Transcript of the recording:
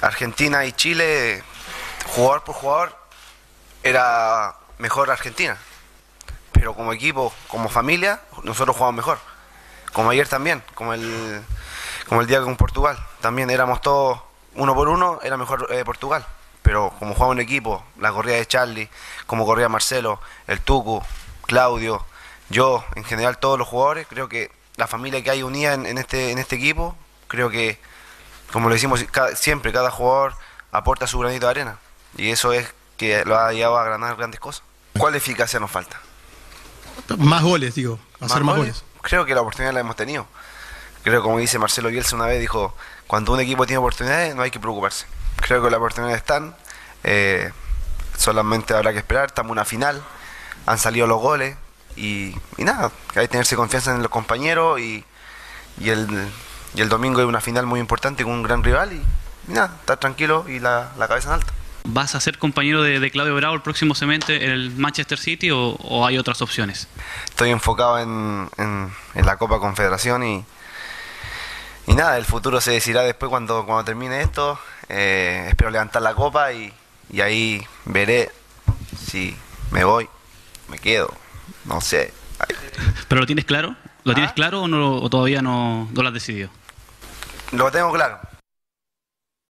Argentina y Chile, jugador por jugador, era mejor Argentina. Pero como equipo, como familia, nosotros jugamos mejor. Como ayer también, como el día con Portugal. También éramos todos uno por uno, era mejor Portugal. Pero como jugaba en equipo, la corrida de Charlie, como corría Marcelo, el Tucu, Claudio, yo, en general todos los jugadores, creo que la familia que hay unida en este equipo, creo que, como lo decimos siempre, cada jugador aporta su granito de arena. Y eso es que lo ha llevado a ganar grandes cosas. ¿Cuál eficacia nos falta? Más goles, digo, hacer más goles. Creo que la oportunidad la hemos tenido. Creo, como dice Marcelo Bielsa una vez, dijo, cuando un equipo tiene oportunidades no hay que preocuparse. Creo que las oportunidades están, solamente habrá que esperar, estamos en una final, han salido los goles y nada, hay que tenerse confianza en los compañeros y el domingo hay una final muy importante con un gran rival y nada, estar tranquilo y la cabeza en alta. ¿Vas a ser compañero de Claudio Bravo el próximo semestre en el Manchester City o hay otras opciones? Estoy enfocado en la Copa Confederación y nada, el futuro se decidirá después cuando termine esto. Espero levantar la copa y ahí veré si me voy, me quedo, no sé. ¿Pero lo tienes claro? ¿Lo tienes claro o todavía no lo has decidido? Lo tengo claro.